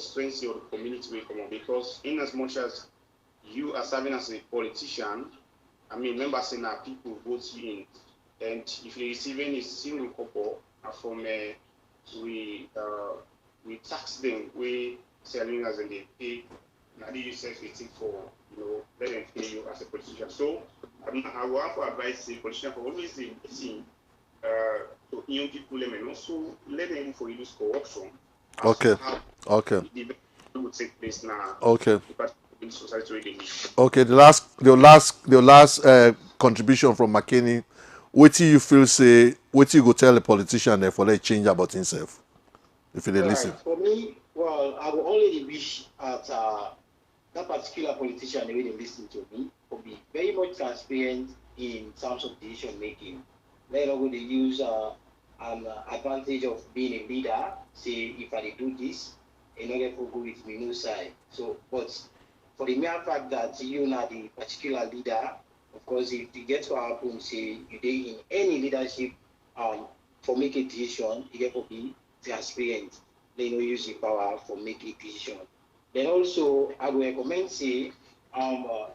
constituency or the community will come on, because in as much as you are serving as a politician, I mean, members in our people vote you in, and if you're receiving a single couple from we tax them, we selling as in they pay, now they use it for, let them pay you as a politician. So I will have to advise the politician for always see to young people and also let them for use corruption. Okay. Okay. The will take place now. Okay. In society where they live. Okay. The last contribution from McKinney. What do you feel say? What do you go tell the politician there for let change about himself? If they listen. For me, well, I will only wish at that particular politician, the way they listen to me, will be very much transparent in terms of decision making. Let not go they use an advantage of being a leader. Say if I do this, in order to go with me no side. So, but for the mere fact that you are the particular leader, of course, if you get to happen, say you did in any leadership, for make a decision, you get to be transparent. They no use the power for make a decision. Then also, I will recommend say,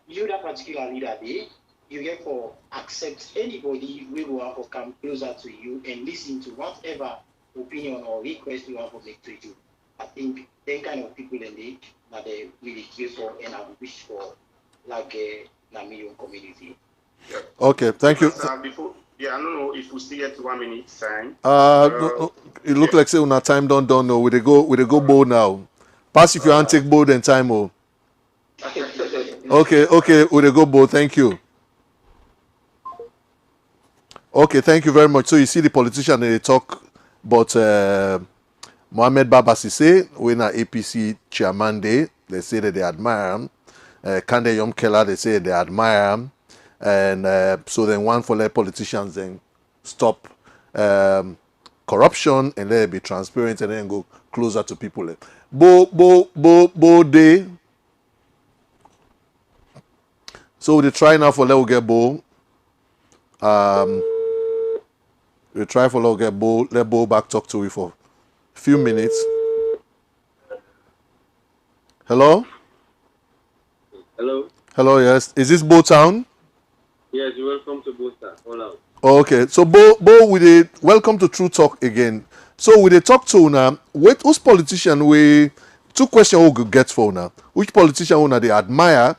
you that particular leader there, you get for accept anybody we will have to come closer to you and listen to whatever opinion or request you want to make to you. I think them kind of people in the that they really care for and I wish for like a Namibian community. Yeah. Okay, thank you. Before, I don't know if we still get 1 minute time. No, it look like say una time don't know. We they go bowl now. Pass if you want take bowl then time oh. Okay, we they go bowl. Thank you. Okay, thank you very much. So you see the politician they talk, but Mohamed Baba Sise, when a APC chairman day, they say that they admire him. Kande Yom Keller, they say they admire him. And so then one for let politicians then stop corruption and let it be transparent and then go closer to people. Bo day. So they try now for let we get Bo. We try for let get Bo. Let Bo back talk to you for a few minutes. Hello. Hello. Hello. Yes. Is this Bo Town? Yes, you're welcome to Booster. All out. Okay, so Bo, we did welcome to True Talk again. So we did talk to now. Who's politician we two questions we could get for now. Which politician una they admire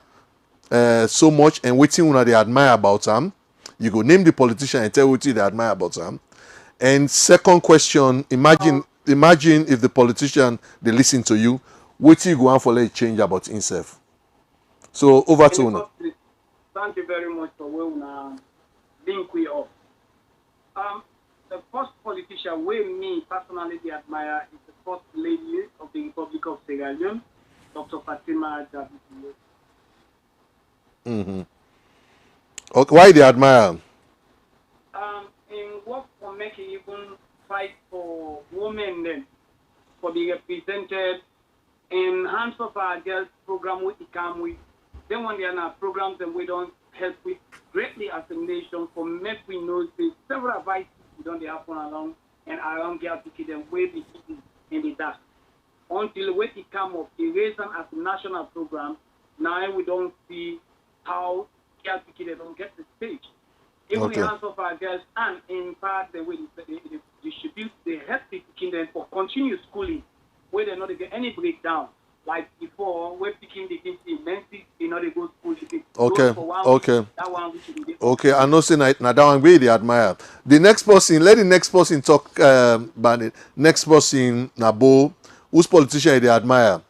so much and which thing una they admire about them? You go name the politician and tell what they admire about them. And second question, imagine if the politician they listen to you, what you go on for let change about himself. So over to una. Thank you very much for where link we up. The first politician we me personally admire is the first lady of the Republic of Sierra Leone, Dr. Fatima Jabi. Mm-hmm. Okay, why they admire? In work for making even fight for women then, for the represented in hands of our girls program with Economi. Then when they are now programs and we don't help with greatly as a nation for make we know the several vices don't they happen along and around girls to keep them way be hidden in the dust. Until when it come up, they raise them as a national program, now we don't see how girls to keep them don't get the stage. Even in hands of our girls and in part the way they distribute the help people keep them for continuous schooling where they not get any breakdown. Like before, we're picking the kids in Memphis, they know they go to school. Okay. That one which is okay, I know say now that one way they admire. The next person, let the next person talk about it. Next person, Nabo, whose politician they admire?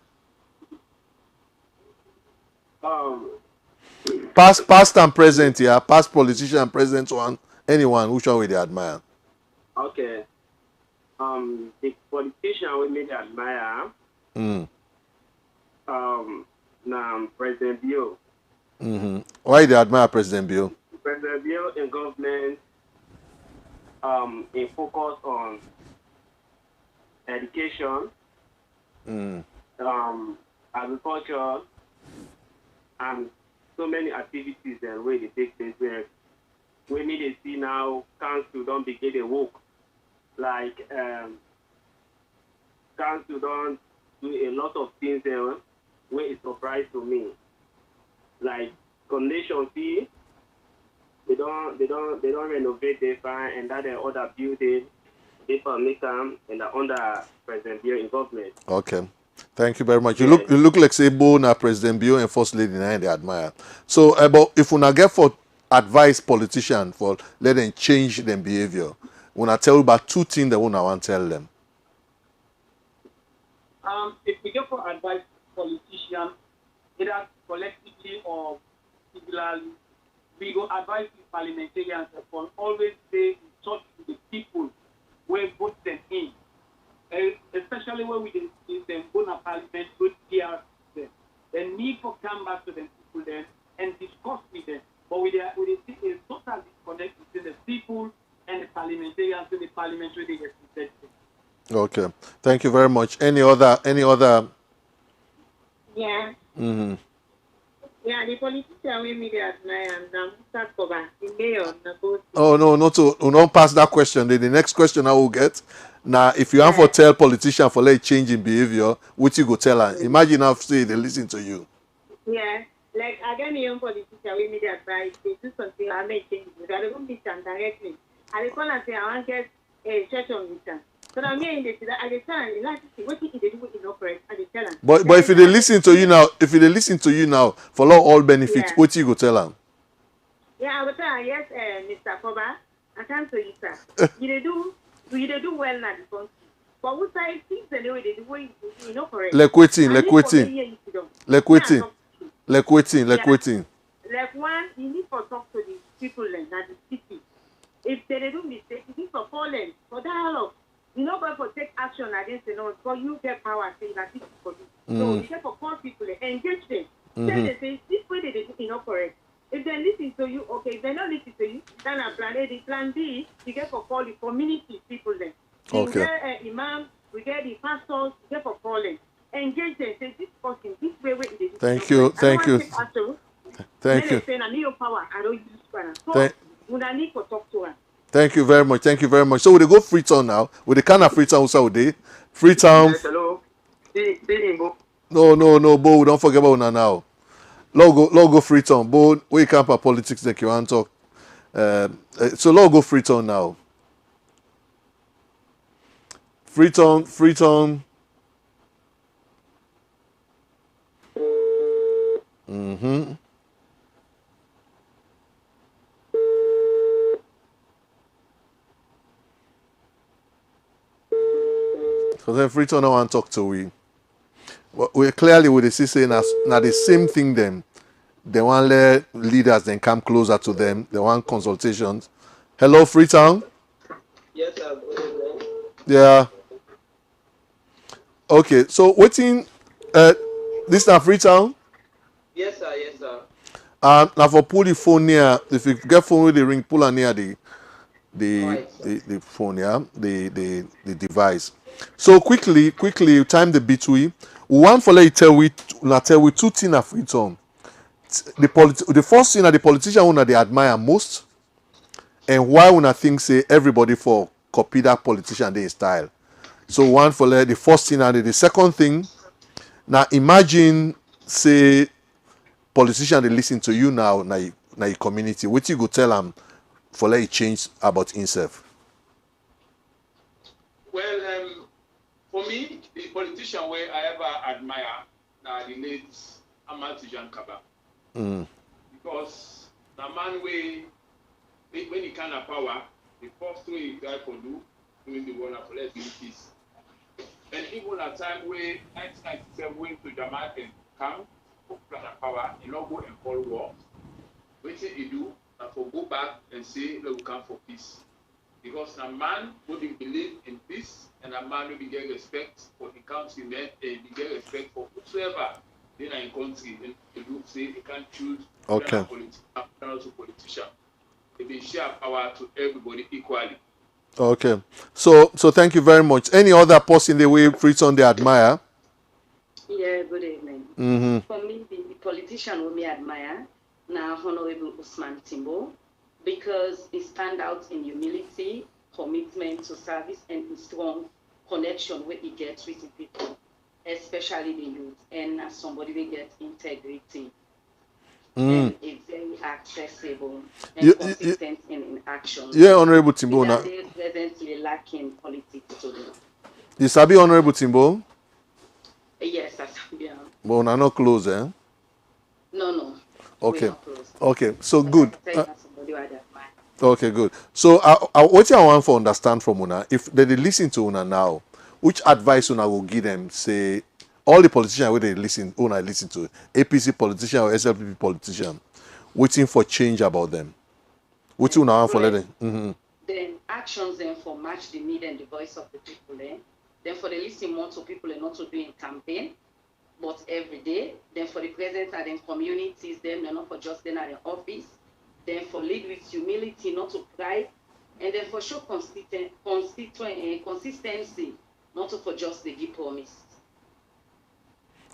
Past and present, yeah. Past politician and present one. Anyone, which one will they admire? Okay. The politician we made admire. President Bio. Mm-hmm. Why they admire President Bio? President Bio in government in focus on education, agriculture, and so many activities and where they take place where we need to see now council don't begin a work like council don't do a lot of things where it's surprise to me. Like connection fee, they don't renovate the fine and that other building they permit them and under President Bio involvement. Okay. Thank you very much. Yeah. You look like say Bo na President Bio and First Lady and they admire. So about if we get for advise politician for let them change their behavior, when I tell you about two things that I want to tell them. If we go for advice politicians, either collectively or individually, we go advise the parliamentarians for always stay in touch with the people where vote them in. Especially when we them go to parliament, go here them. They need to come back to them people then and discuss with them. But with a total disconnect between the people and the parliamentarians in the parliament where they represent them. Okay. Thank you very much. Any other Yeah. Mm-hmm. Yeah, the politician we meet at night and start cover the mayor both. Oh no, not to we don't pass that question. Then the next question I will get. Now, if you have to tell politician for like change in behavior, what you go tell her? Imagine how say they listen to you. Yeah, like again, the young politician we meet advice, they do something I make changes. I don't meet them directly. I call and say I want to get a session with them. So now me in the I tell them like what they do is not correct. I tell them. But if they listen to you now, for all benefits, what you go tell them? Yeah, I will tell yes, Mr. Koba, I can't say you, sir. You do well now, the country. But what I think the way they do is not correct. Like waiting. Like one, you need to talk to the people and the city. If they do mistake, you need to call them for dialogue. You're not going to take action against the law, because you get power saying that this is for you. So you have to call people and engage them. Tell them, say, this way they do is not correct. If they listen to you, okay. If they don't listen to you, then a plan A, the plan B, you get for call the community people then. Okay. We get imam, we get the pastors, we get for calling. Engage them, say this person, this way they do. Thank you. Thank you. Say, I need your power, I don't use power. So, I need to talk to her. Thank you very much. Thank you very much. So we go Freetown now. With the kind of Freetown also would they? Freetown. Yes, hello. No, Bo, don't forget about una now. Logo Freetown. Bo, we can't for politics like you want to talk. So logo Freetown now. Freetown. Mm-hmm. So then Freetown don't want to talk to we. We clearly with the saying now the same thing them. They want let leaders then come closer to them. They want consultations. Hello, Freetown. Yes, sir. Yeah. Okay, so waiting. This is Freetown. Yes, sir. Yes, sir. Now for pull the phone near. If you get phone with the ring, pull her near the phone, yeah, the device. So quickly, time the bit we want for let tell we two things of Freetown. The first thing that the politician una they admire most, and why una think say everybody for copy that politician their style. So one for the first thing, and the second thing. Now imagine say politician they listen to you now your community. What you go tell them for let it change about himself? Well, for me, the politician where I ever admire now the late Amat Jean Kaba. Because the man when he can have power, the first thing he try to do during the war for let's peace. And even at time where 1997 went to Jamaica and come for power, he not go and call war. What he do? And for go back and say let we come for peace. Because a man who believe in peace and a man who get respect for the countrymen and get respect for whosoever in a country and the group say they can't choose politician. They share power to everybody equally. Okay. So thank you very much. Any other person the way Freetown they admire? Yeah, good evening. Mm-hmm. For me, the politician whom I admire now, Honorable Usman Timbo, because he stand out in humility, commitment to service, and a strong connection where he gets with the people. especially the youth, and as somebody we get integrity Mm. and it's very accessible and You, consistent in actions. yeah, Honorable Timbo. These are Now, they presently lacking politics today. you sabi Honorable Timbo, Yes, that's yeah. but una not close, eh? No, we're Okay, not close. okay. So But I good. can tell you as somebody who I admire. Okay, good. So, what I want to understand from una, if they listen to una now, which advice una will give them? Say all the politicians where they listen, una listen to APC politician or SLPP politician, waiting for change about them. Which una want for them? Then actions then for match the need and the voice of the people. Then for the listen more to people and not to do in campaign, but every day. Then for the presence and then communities, then they're not for just then at the office. Then for lead with humility, not to pride, and then for show consistency, not to for just the give promise.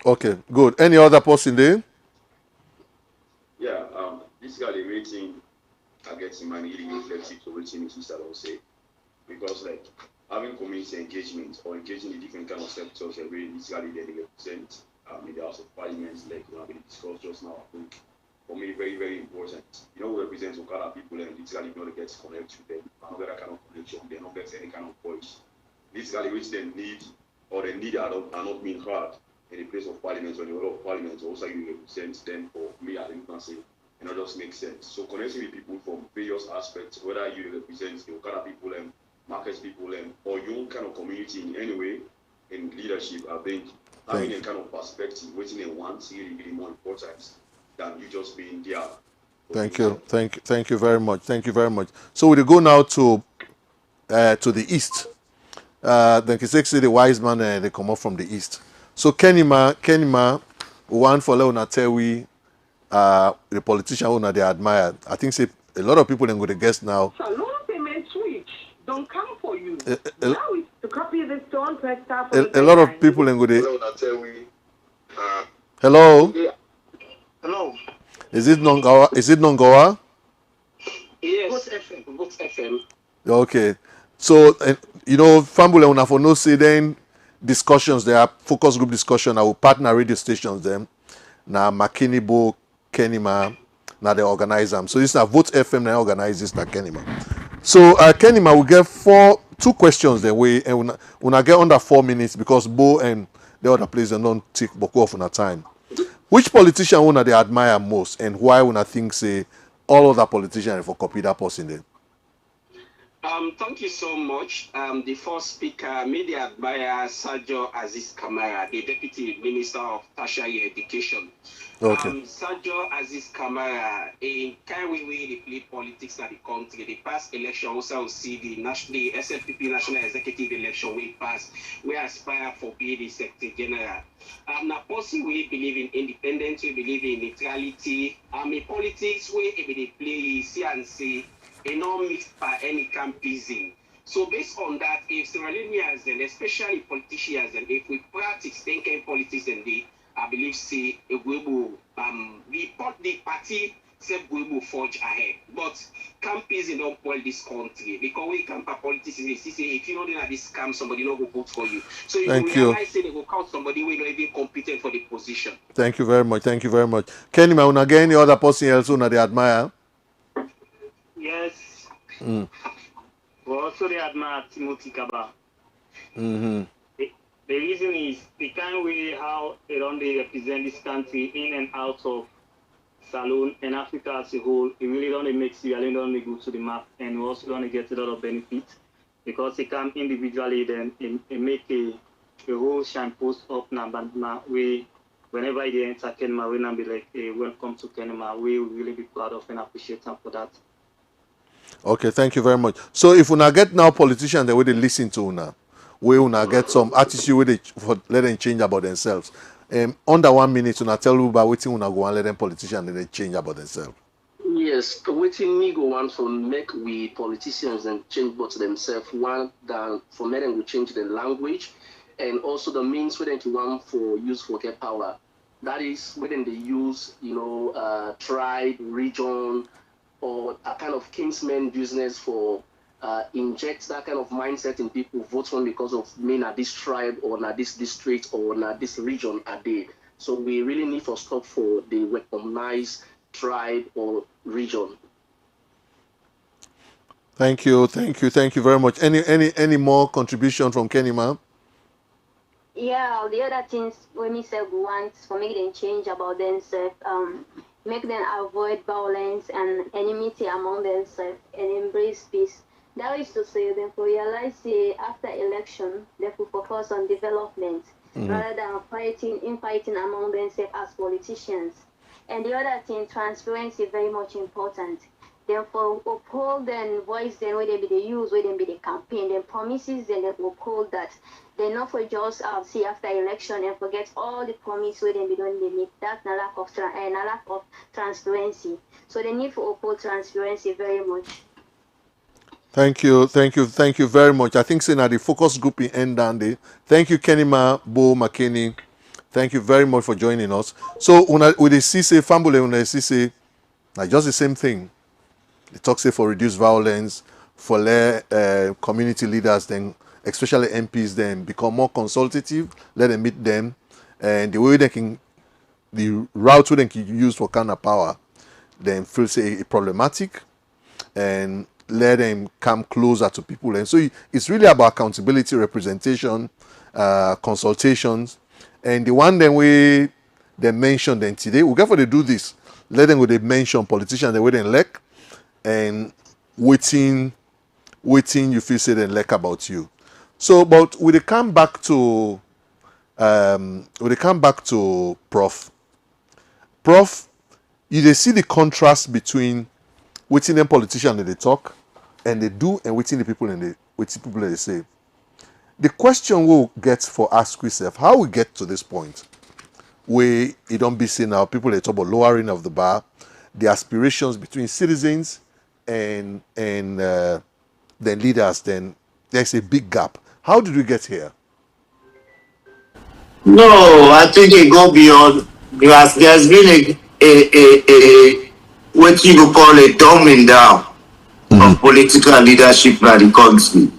Okay, good. Any other person there? Yeah, this guy the rating I get in mind really reflective to rating is I will say. Because like having community engagement or engaging in different kind of sectors that really this guy they represent in the House of Parliament, like we have been discussed just now, I think for me very, very important. You know, we represent Okada people and this guy you know they get to connect with them, not get that kind of connection, they don't get any kind of voice. This guy which they need or they need are not being heard in the place of parliament or the order of parliament, also you represent them. For me, I think say it just makes sense. So connecting with people from various aspects, whether you represent the Okada people and market people or your own kind of community in any way in leadership, I think having a kind of perspective, waiting in one really, really more important than you just being there. Thank you very much. Thank you very much. So we go now to the east. Then say the wise man they come up from the east. So Kenima, one for Leona Tewi, the politician who they admire. I think say a lot of people then go to guess now. Salon payment switch don't come for you. Now it's to copy this don't press star for a lot of people then go to. Hello. Hello. Is it Nongawa? Yes. Both FM. Okay. So you know, Fambule una for no say then discussions. There are focus group discussion. Our partner radio stations them. Now Makinibo, Kenima, now they organize them. So this is a Vote FM now organize this na Kenima. So Kenima will get two questions the way and una get under 4 minutes because Bo and the other players don't take boku off on a time. Which politician una they admire most and why una think say all other politicians for copy that person there? Thank you so much. The first speaker, media admire Sergio Aziz Kamara, the Deputy Minister of Tertiary Education. Okay. Sergio Aziz Kamara, in kind way they play politics in the country. The past election also see the SFPP National Executive election we passed. We aspire for being the Secretary General. Now, person we believe in independence, we believe in neutrality. In politics, we they play see and see. Not mixed by any campism. So based on that, if Sierra Leoneans and especially politicians and if we practice thinking politics and I believe say we will the party say we will forge ahead. But campism don't spoil this country because we camp politics is say if you know that this scam somebody not go vote for you. So you realize say they will count somebody who not even competent for the position. Thank you very much. Kenny Mauna get any other person else who they admire? Yes. We also they admire Timothy Kaba. Mm-hmm. The reason is the kind way how they don't represent this country in and out of Salone and Africa as a whole. It really don't make Sierra Leone don't go to the map and we also don't get a lot of benefits because they come individually then and make a whole shine post up now we whenever they enter Kenema we now be like hey, welcome to Kenema. We will really be proud of and appreciate them for that. Okay, thank you very much. So if we now get now politicians the way they listen to now, we will now get some attitude where they let them change about themselves. Under 1 minute, we now tell you about waiting we now go and let them politicians they change about themselves. Yes, waiting me go one for make we politicians and change about themselves. One that for them we change the language and also the means where they want for use for get power. That is when they use tribe, region, or a kind of kingsman business for inject that kind of mindset in people, vote for me because of me na this tribe or na this district or na this region are they. So we really need to stop for the recognized tribe or region. Thank you very much. Any more contribution from Kenny, ma'am? Yeah, the other things when we say we want for make them change about themselves, make them avoid violence and enmity among themselves and embrace peace. That is to say, them for realize after election, they will focus on development rather than infighting among themselves as politicians. And the other thing, transparency very much important. Therefore, uphold and voice them where they be the use, where they be the campaign, then promises, then they uphold that. They not for just see after election and forget all the promise where they be doing they make. That's a lack of transparency. So they need to uphold transparency very much. Thank you very much. I think saying at the focus group in Endande. Thank you, Kenima, Bo, McKinney. Thank you very much for joining us. So with the CC, Fambule, when the CC, like just the same thing. They talk say for reduced violence, for let community leaders, then especially MPs, then become more consultative, let them meet them, and the way they can, the route they can use for kind of power, then feel say problematic, and let them come closer to people. And so it's really about accountability, representation, consultations, and the one then we they mentioned then today, we got for they do this. Let them go they mention politicians the way they elect, and waiting you feel say they like about you. So, but when they come back to Prof, you they see the contrast between waiting them politicians that they talk and they do and waiting the people and they waiting people that they say. The question we'll get for ask yourself, how we get to this point where it don't be seen now, people they talk about lowering of the bar, the aspirations between citizens and the leaders, then there's a big gap. How did we get here? No, I think it go beyond grass. There's been a what you could call a dumbing down of political leadership by the country.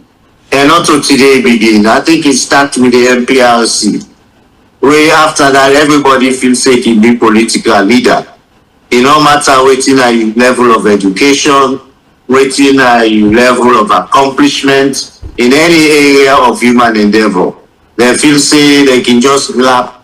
And not to today begin. I think it starts with the MPRC. Where after that everybody feels safe to be political leader. It no matter waiting at your level of education, waiting at your level of accomplishment in any area of human endeavor. They feel say they can just grab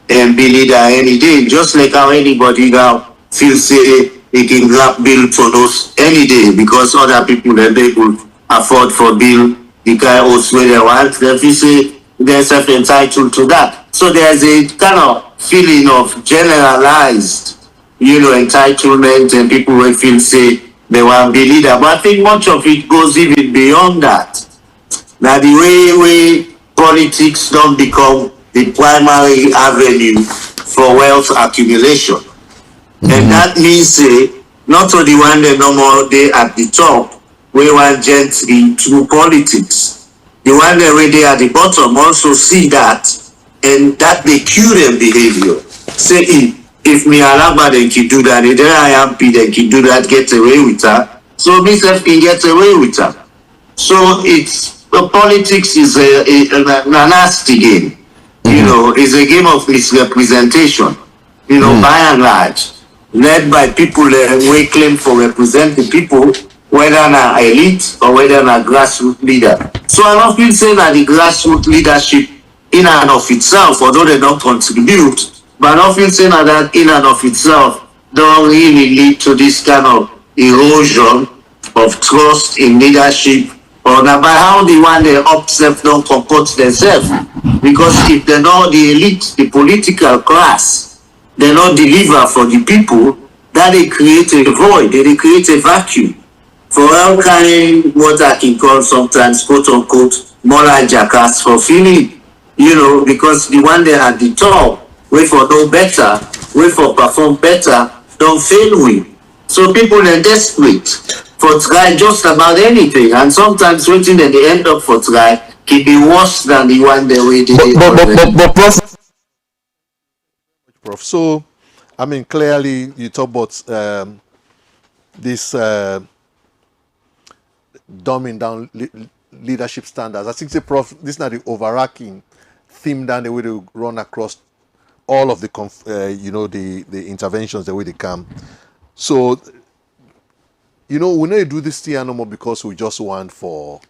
and be leader any day, just like how anybody now feel say they can grab bill for those any day because other people that they could afford for bill the guy also they want. They feel say they're self-entitled to that. So there's a kind of feeling of generalized entitlement and people will feel say they want to be leader. But I think much of it goes even beyond that. Now the way politics don't become the primary avenue for wealth accumulation. And that means not only one the normal day at the top, we want gently through politics. The one that way they at the bottom also see that and that they cue their behavior. Say if me Alaba they can do that, then I am P they can do that, get away with that. So myself can get away with that. So it's politics is a nasty game. It's a game of misrepresentation. By and large, led by people who claim for represent the people, whether an elite or whether an grassroots leader. So I don't feel say that the grassroots leadership in and of itself, although they don't contribute, but I don't feel say that in and of itself don't really lead to this kind of erosion of trust in leadership or now by how the one they upset don't comport themselves. Because if they're not the elite, the political class, they not deliver for the people, that they create a void, they create a vacuum for all kind what I can call sometimes quote unquote moral jackass for feeling, because the one they at the top, wait for no better, wait for perform better, don't fail with. So people are desperate for try just about anything, and sometimes waiting that they end up for try can be worse than the one they waited. But Prof. So, I mean, clearly you talk about this dumbing down leadership standards. I think the prof, this is not the overarching theme down the way they run across all of the the interventions the way they come. So we don't do this thing no more because we just want for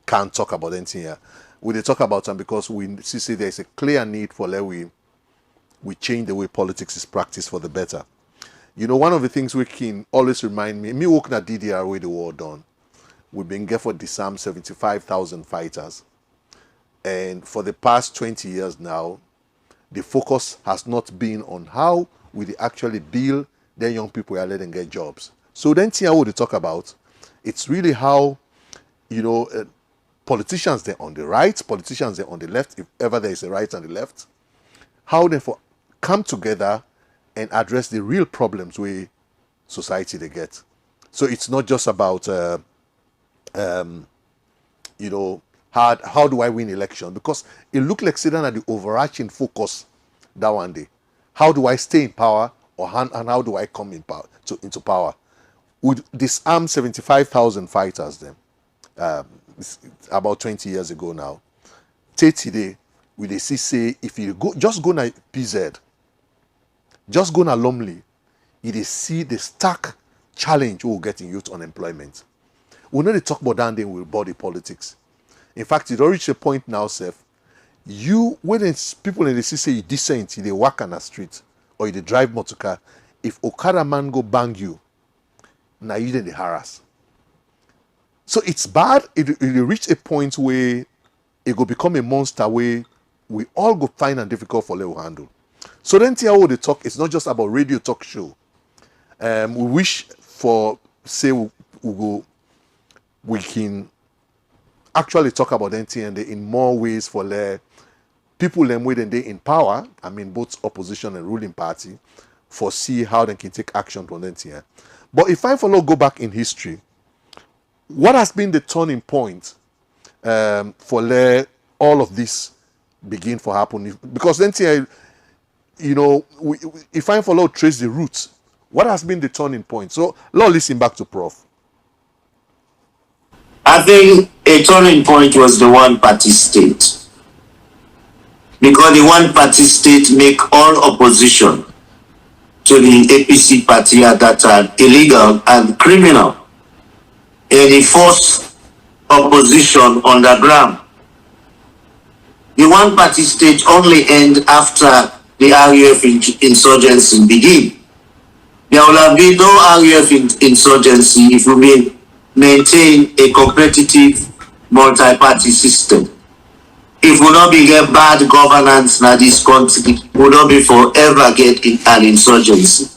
can't talk about anything here. We talk about them because we see there's a clear need for we change the way politics is practiced for the better. One of the things we can always remind me working at DDR where the war done, we've been there for disarm 75,000 fighters. And for the past 20 years now, the focus has not been on how we actually build their young people and let them get jobs. So then here what they talk about, it's really how, politicians they're on the right, politicians they're on the left, if ever there is a right and the left, how they come together and address the real problems where society they get. So it's not just about how do I win election, because it looked like sitting at the overarching focus that one day. How do I stay in power, and how do I come in power into power? Would disarm 75,000 fighters then about 20 years ago now. Today, we they say if you just go na PZ, just go na Lumley, you see the stark challenge we will get in youth unemployment. We know they talk about that then with body politics. In fact, it already reached a point now, Seth. When people in the city say you decent, they walk on the street or you drive motor car, if Okada man go bang you, now you then they harass. So it's bad. It reach a point where it will become a monster where we all go find and difficult for level handle. So then how they talk, it's not just about radio talk show. We wish for, say, we can actually talk about NTN in more ways for people them way than they in power, I mean both opposition and ruling party, for see how they can take action on NTN. But if I go back in history, what has been the turning point for all of this begin for happen? Because NTN, if I trace the roots, what has been the turning point? So let's listen back to Prof. I think a turning point was the one-party state. Because the one-party state make all opposition to the APC party at that time illegal and criminal. And it forced opposition underground. The one-party state only ended after the RUF insurgency began. There will have been no RUF insurgency if we maintain a competitive multi-party system. If we not be get bad governance in this country, we will not be forever get an insurgency.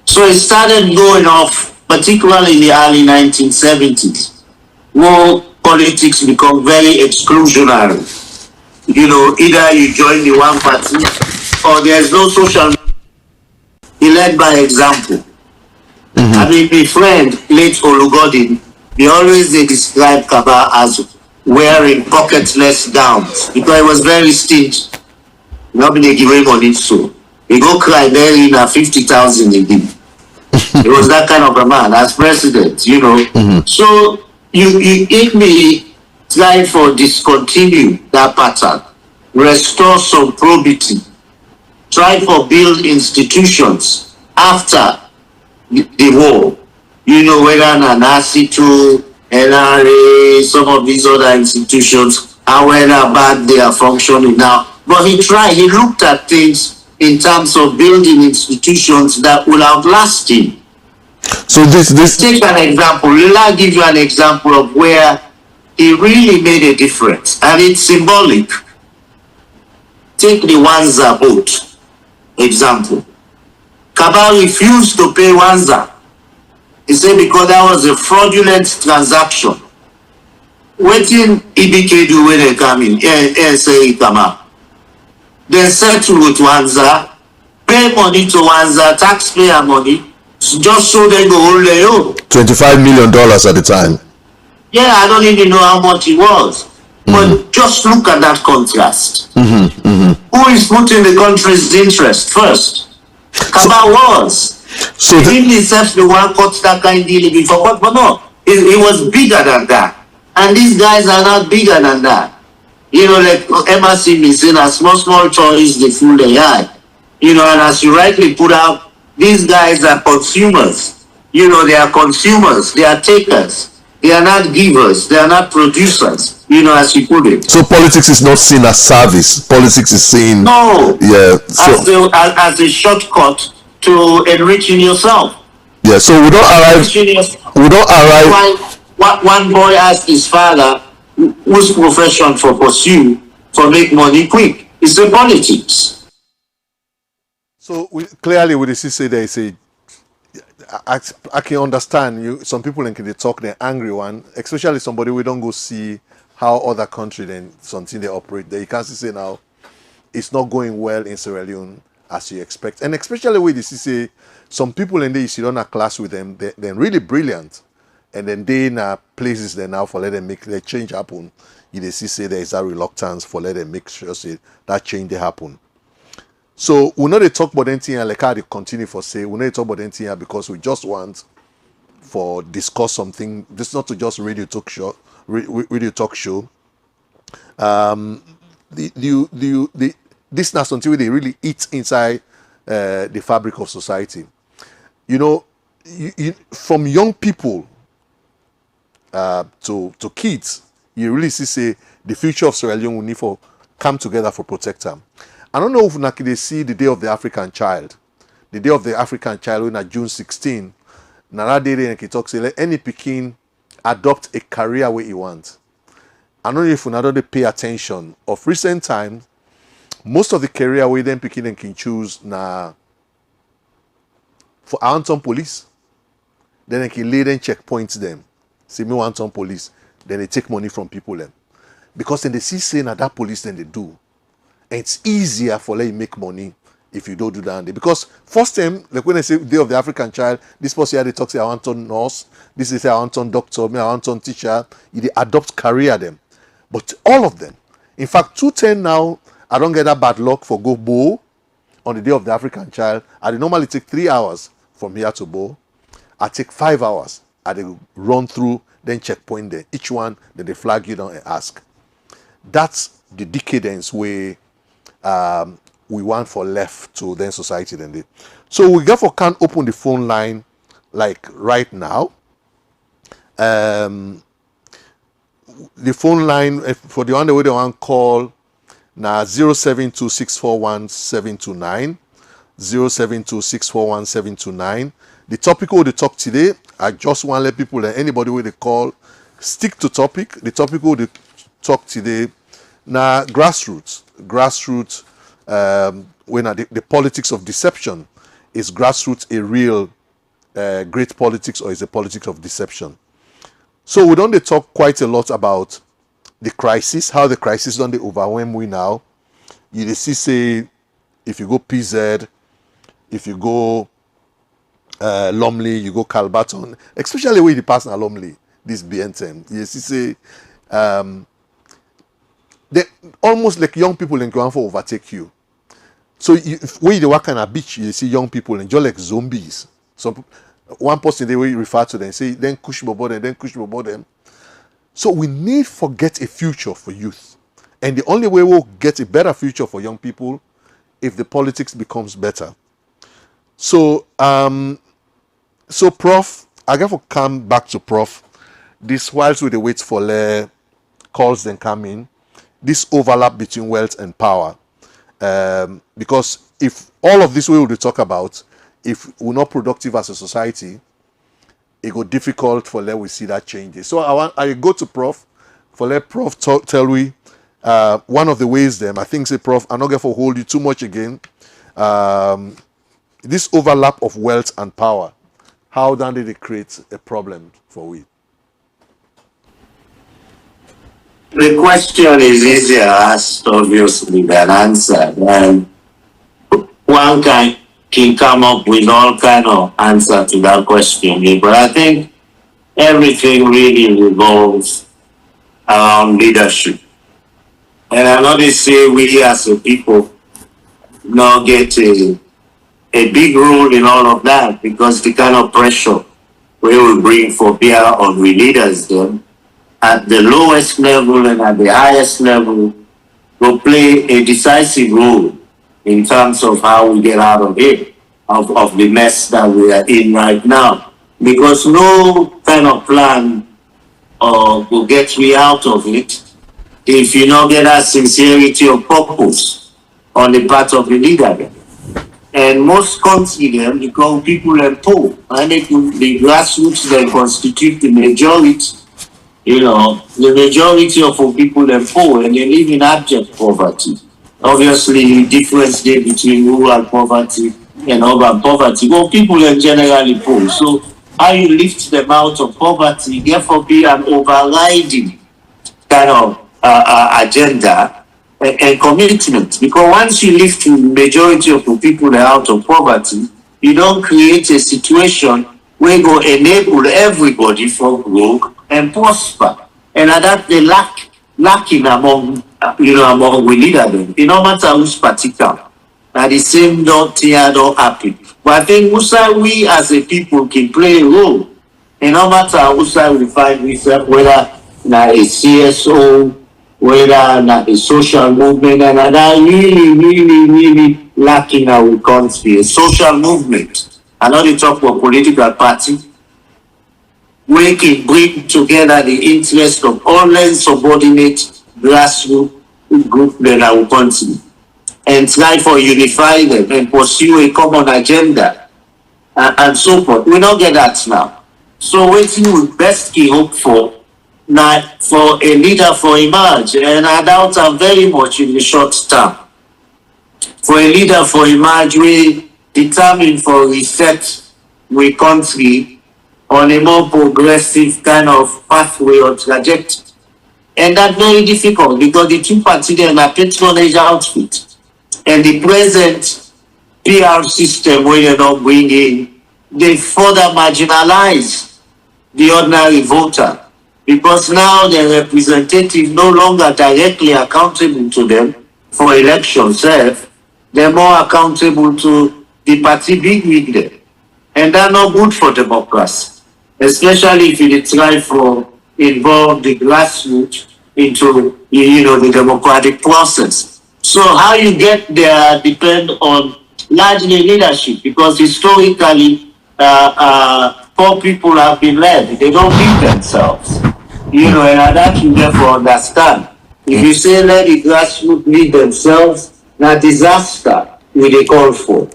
So it started going off, particularly in the early 1970s, where politics become very exclusionary. Either you join the one party or there's no social media. He led by example. I mean, my friend, late Olugodin, they always describe Kaba as wearing pocketless gowns because it was very stingy. Nobody give him money, so he go cry there in 50,000 again. It was that kind of a man as president, So if me try for discontinue that pattern, restore some probity, try for build institutions after the war, whether NASITU, NRA, some of these other institutions, and whether bad they are functioning now. But he looked at things in terms of building institutions that will outlast him. So this take an example. I'll give you an example of where he really made a difference, and it's symbolic. Take the Wanza boat example. Kaba refused to pay Wanza. He said because that was a fraudulent transaction. Waiting EBK do when they come in, say come out. They settle with Wanza, pay money to Wanza, taxpayer money, just so they go hold their own. $25 million at the time. Yeah, I don't even know how much it was. But just look at that contrast. Who is putting the country's interest first? Kaba was. So Even itself the one cut that kind of deal before, but no, it was bigger than that. And these guys are not bigger than that. You know, like MRC is saying, a small choice, they fool the eye. You know, and as you rightly put out, these guys are consumers. You know, they are consumers, they are takers. They are not givers, they are not producers, you know, as you put it. So politics is not seen as service. Politics is seen, no, yeah, so, as a shortcut to enriching yourself. Yeah, so we don't arrive. We don't arrive. One boy asked his father, whose profession for pursue for make money quick? It's the politics. So clearly, with the CC, there is a. I can understand you. Some people in they talk, they're angry one, especially somebody we don't go see how other country then something they operate there. You can't say now it's not going well in Sierra Leone as you expect, and especially with the CC, some people in there you sit on a class with them, they're really brilliant, and then they in places there now for let them make the change happen. You see there is a reluctance for let them make sure say that change they happen. So we know they talk about anything like how they continue for say we know they talk about anything because we just want for discuss something. This is not to just radio talk show. This not something they really eat inside the fabric of society. You know, from young people to kids, you really see say the future of Sierra Leone will need for come together for protect them. I don't know if they see the Day of the African Child. The Day of the African Child when June 16. Now that day they talk say let any Pekin adopt a career where he wants. I don't know if they pay attention. Of recent times, most of the career where then Pekin can choose now for Anton police. Then they can lay them checkpoints them. Say me want some police. Then they take money from people them. Because then they see saying that police then they do. And it's easier for them to make money if you don't do that. Because first time, like when they say Day of the African Child, this person here they talk say I want on nurse, this is say I want on doctor, me I want on teacher, they adopt career them. But all of them. In fact, 210 now, I don't get that bad luck for go bow on the Day of the African Child. I normally take 3 hours from here to bow. I take 5 hours. I run through, then checkpoint there. Each one, then they flag you down and ask. That's the decadence way we want for left to then society then they. So we therefore can't open the phone line like right now. The phone line for the one the way they want call now 072641729 072641729. The topic we talk today, I just want to let people that anybody where they call stick to topic. The topic we talk today now grassroots when the politics of deception. Is grassroots a real great politics or is a politics of deception? So we don't talk quite a lot about the crisis, how the crisis don't overwhelm we now. You see say if you go PZ, if you go Lumley, you go Calbaton, especially when you pass Lumley, this BN10. You see say they almost like young people in going for overtake you. So when you walk on a beach, you see young people and just like zombies. So one person they will refer to them say then push them. So we need to get a future for youth, and the only way we'll get a better future for young people if the politics becomes better. So so Prof, I got to come back to Prof. This whilst we wait for the calls then come in. This overlap between wealth and power. Because if all of this we will talk about, if we're not productive as a society, it go difficult for let we see that changes. So I go to Prof for let Prof tell we one of the ways them. I think say Prof, I'm not going to hold you too much again. This overlap of wealth and power, how then did it create a problem for we? The question is easier asked, obviously, than answered. And one can come up with all kind of answer to that question. But I think everything really revolves around leadership. And I know they say we as a people not get a a big role in all of that, because the kind of pressure we will bring for beer on we leaders then at the lowest level and at the highest level will play a decisive role in terms of how we get out of it, of the mess that we are in right now. Because no kind of plan will get me out of it if you don't get that sincerity of purpose on the part of the leader. And most countries them because people are poor, and the grassroots they constitute the majority. You know, the majority of people are poor and they live in abject poverty. Obviously, the difference there between rural poverty and urban poverty. Well, people are generally poor. So how you lift them out of poverty, therefore be an overriding kind of agenda and commitment. Because once you lift the majority of the people out of poverty, you don't create a situation where you enable everybody for growth and prosper. And that they lacking among among we leaders. It no matter which particular. Now the same don't tear, don't happy. But I think we as a people can play a role. And no matter which side we find ourselves, whether na a CSO, whether na a social movement, and that really lacking our country, a social movement. I know they talk about political party, we can bring together the interest of all subordinate grassroots group in our country and try for unify them and pursue a common agenda and so forth. We don't get that now. So what you would best hope for now for a leader for emerge, and I doubt very much in the short term. For a leader for emerge, we determine for reset we country on a more progressive kind of pathway or trajectory. And that's very difficult because the two parties are a patronage outfit. And the present PR system where you're not bringing, they further marginalize the ordinary voter. Because now the representative no longer directly accountable to them for election self, they're more accountable to the party big leader. And that's not good for democracy, especially if you try for involve the grassroots into the democratic process. So how you get there depend on largely leadership, because historically poor people have been led. They don't lead themselves. And that you therefore understand. If you say let the grassroots lead themselves, now disaster will they call for.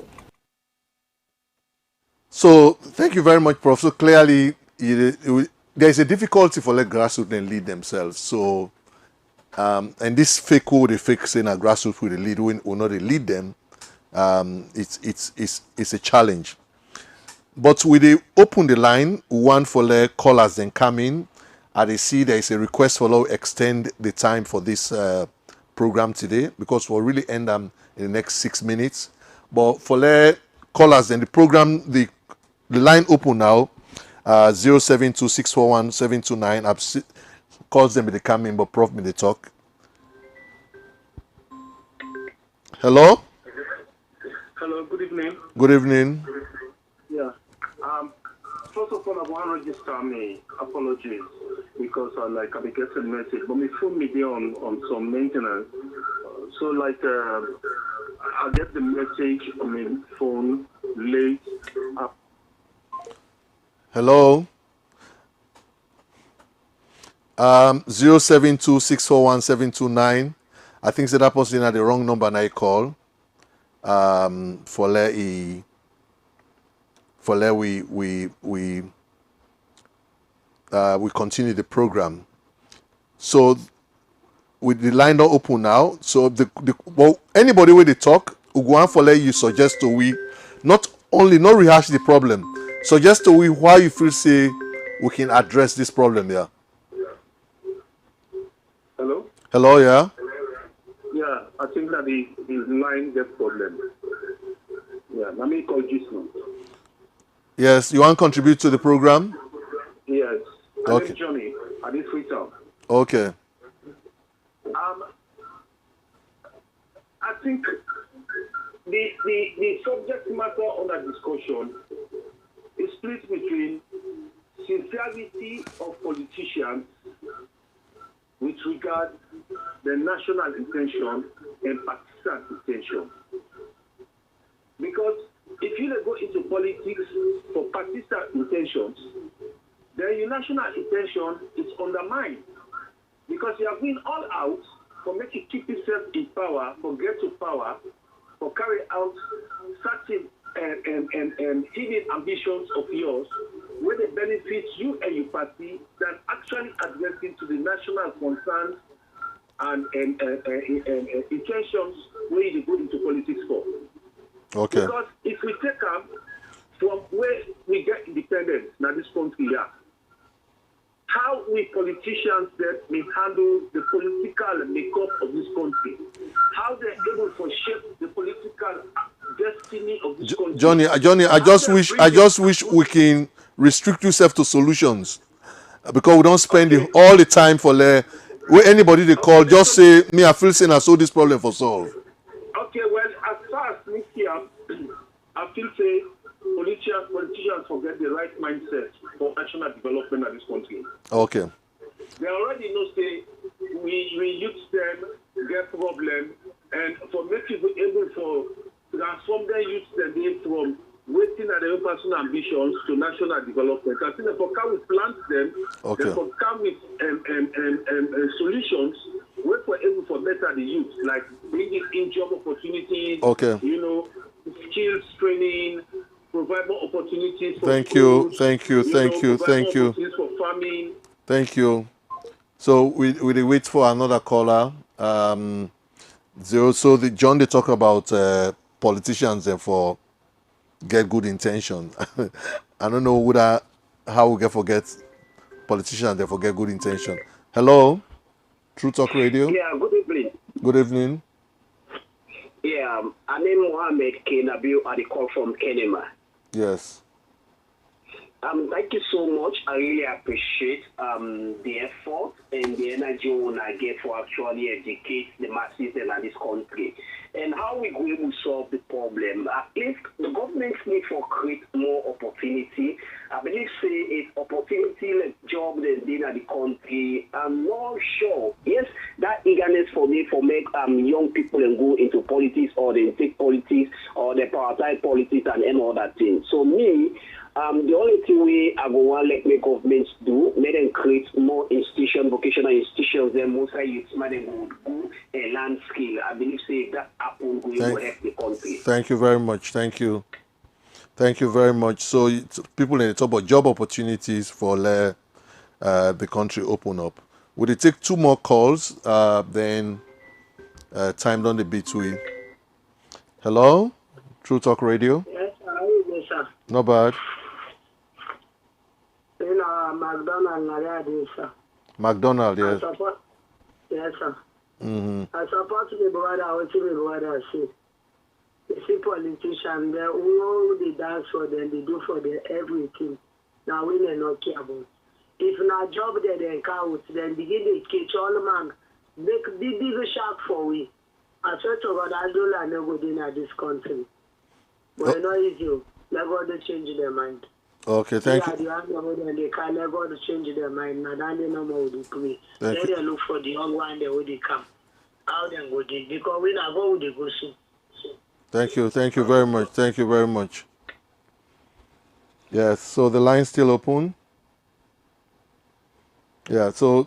So thank you very much, Prof. So clearly, there is a difficulty for let grassroots and lead themselves. So, and this fake code, the fake saying that grassroots will lead, will not lead them. It's a challenge. But we they open the line, one for the callers then come in. And they see there is a request for to extend the time for this program today, because we'll really end in the next 6 minutes. But for the callers then the program, the line open now, 072641729. I've calls them they come in, but Prof me they talk. Hello? Hello, good evening. Good evening. Yeah. First of all, I want to register me apologies because I be getting message, but my phone me there on some maintenance. So I get the message on my phone late. Hello. 072641729. I think that person had the wrong number and I call. We continue the program. So with the line not open now, so anybody with the talk, Uguan for you suggest to we not rehash the problem, suggest to we why you feel say we can address this problem here. Hello, yeah. Yeah, I think that the line gets problem. Yeah, let me call Jason. Yes, you want to contribute to the program? Yes. Okay. I'm Johnny. I need free talk. Okay. I think the subject matter that discussion is split between sincerity of politicians with regard the national intention and partisan intention. Because if you go into politics for partisan intentions, then your national intention is undermined. Because you have been all out for making keep yourself in power, for get to power, for carry out certain and hidden ambitions of yours, where they benefit you and your party, than actually addressing to the national concerns and intentions where you go into politics for. Okay. Because if we take up from where we get independence now this country here, how we politicians that may handle the political makeup of this country, how they're able to shape the political destiny of this country. Johnny, I just wish we can restrict yourself to solutions, because we don't spend all the time for where anybody they call just say me I feel saying I saw this problem for solve. Okay, well, as far as me here, I feel say politicians forget the right mindset for national development of this country. Okay. They already know say we use them get problem, and for make people able to transform their youth them from waiting at their own personal ambitions to national development. I think they for come with plans them, okay. They for come with solutions where we're able to better the youth, like bringing in job opportunities, okay. You know, skills training, provide more opportunities for thank schools, you for farming. Thank you. So we wait for another caller. So John they talk about politicians and for get good intention. I don't know how we get forget politicians they forget good intention. Hello, True Talk Radio. Yeah, good evening. Good evening. Yeah, I name Mohammed Kenabil. I call from Kenema. Yes. Thank you so much. I really appreciate the effort and the energy I get for actually educate the masses in this country. And how we going to solve the problem? At least the government need to create more opportunity. I believe say it's opportunity like job that's been at the country. I'm not sure. Yes, that eagerness for me for make young people and go into politics or they take politics or they prioritize politics and any other thing. So me, the only thing I go want like make governments do, make them create more institutions, vocational institutions, then most of youth man would go and learn skill. I believe say that happen going to help the country. Thank you very much. Thank you very much. So people in the talk about job opportunities for the country open up. Would it take 2 more calls? Then time down the between. Hello, True Talk Radio. Yes, how are you doing, sir? Not bad. McDonald, sir. McDonald, yes. Yes, sir. Mm-hmm. I support my brother, what my brother say. You see politicians, they all they dance for them, they do for them everything. Now we may not care about. If not job they count, then begin to catch all the man. Make big shark for we. I swear to God, I don't know good in this country. But I know it's you. Let God change their mind. Okay, thank you. They can let God change their mind. Now they know more to pray. Then they look for the young one, they would come. How they go there? Because we not go with the go soon. Thank you very much. Thank you very much. Yes, so the line's still open. Yeah, so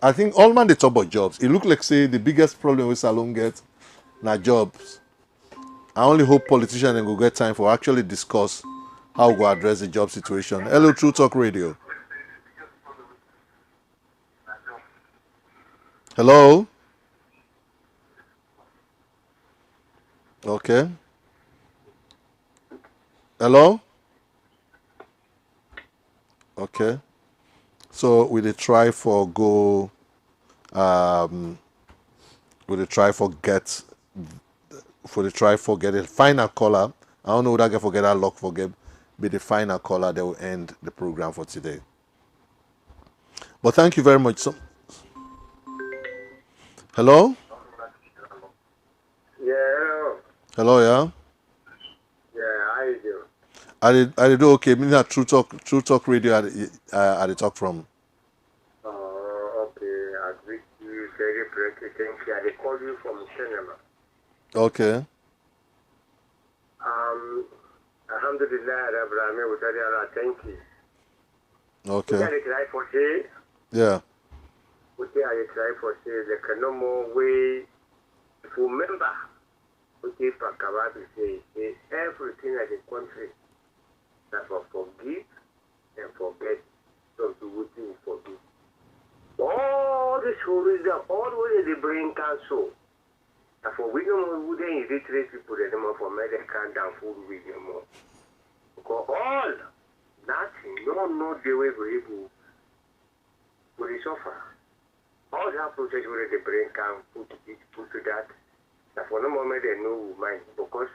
I think all man they talk about jobs. It look like say the biggest problem with Salon get na jobs. I only hope politicians will get time for actually discuss how we address the job situation. Hello, True Talk Radio. Hello. Okay. Hello. Okay. So we dey try for go. We dey try for get. For the try for get a final caller. I don't know what I get for get that luck for get. Be the final caller that will end the program for today. But thank you very much. So, hello. Yeah, hello. Hello, yeah. Yeah, how you doing? I did do okay. Me na True Talk Radio. I did talk from. Okay. I greet you very briefly. Thank you. I call you from cinema. Okay. Alhamdulillah, Abraham, thank you. Okay. What I try for say, Yeah. what I try for say, the no more way to remember. What they Pakawabi say, everything at the country that for forgive and forget, so do what you forgive. All the stories that all the way they bring council. And for we know who they illiterate people that them for medical down food with them more. Because all nothing, no the way we able to suffer. All that process where they bring can put to that. And for no moment they know mind because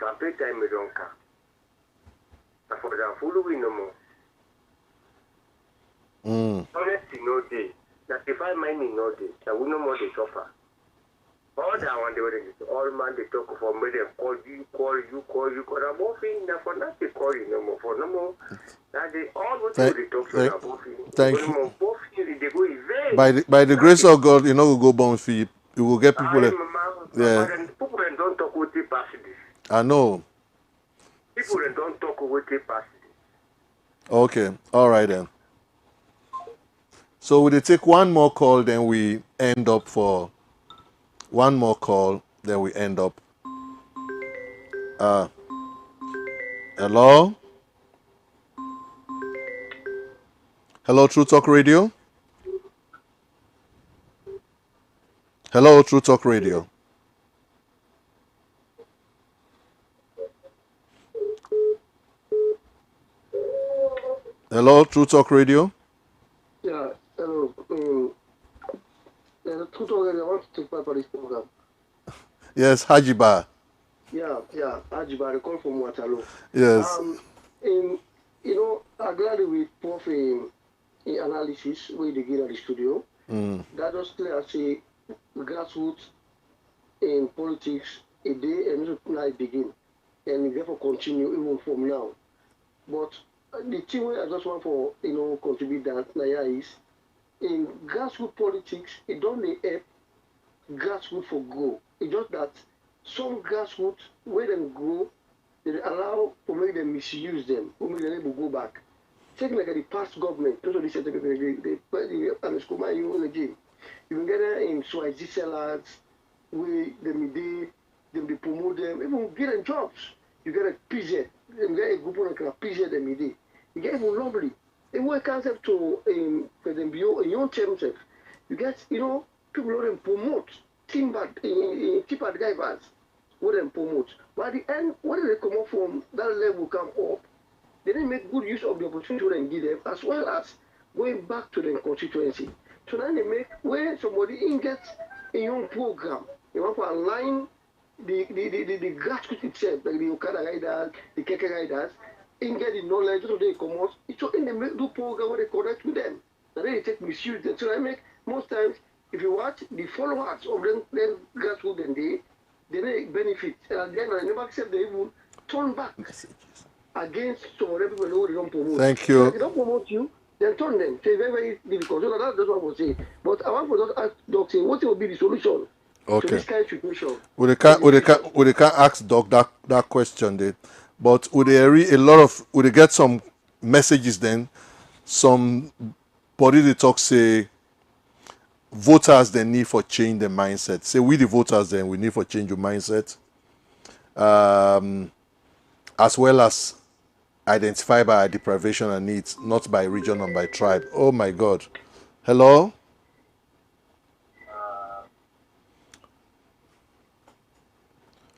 campaign time they don't come. And for that food we no more. Honesty no day. That if I mind me no day, that we no more they suffer. All that one they were all man they talk for me, they call you. I'm offering that for not they call you no more for no more. That they all what they talk about. Thank you. They go event. By the grace of God, you know, we go born for you. You will get people. Yeah. People don't talk with the past. I know. People don't talk with the past. Okay. All right then. So we'll take one more call, then we end up for. One more call, then we end up. Hello? Hello, True Talk Radio? Hello, True Talk Radio. Hello, True Talk Radio? Yeah, hello. True Talk Radio, I want to take part of this program. Yes, Hajiba. Yeah, Hajiba, I call from Waterloo. Yes. I gladly with both analysis where they get at the studio. That just clear as a grassroots in politics a day and not begin. And therefore continue even from now. But the thing where I just want for contribute that Naya is in grassroots politics, it don't help grassroots for grow. It's just that some grassroots where them grow, they allow for make them misuse them, for make them able to go back. Take like the past government, those are the certain people you can get them in Swahili sellers, where they promote them, even get them jobs. You get a PZ, you get a group of PZ them you get even lovely. It work concept to for them be in your terms. You get people who them promote timber cheaper drivers who them promote. But at the end, when they come up from that level come up, they didn't make good use of the opportunity they give them as well as going back to their constituency. So then they make where somebody gets a young program, they want to align the grassroots itself, like the Okada riders, the Keke riders, and get the knowledge so they come out. So in they do program where they connect with them. And then they take misuse them. So I make most times if you watch the followers of them grassroots and they make benefit. And then I never accept they even turn back against some other people who they don't promote. Thank you. So if they don't promote you, then turn them. So it's very, very difficult. So that's what I was saying. But I want to just ask Doc, what will be the solution? Okay. To this kind of situation. We can't ask Doc that question then. But would they read a lot of would they get some messages then? Some body they talk say voters they need for change their mindset. Say we the voters then we need for change your mindset. As well as identify by deprivation and needs, not by region and by tribe. Oh my God. Hello?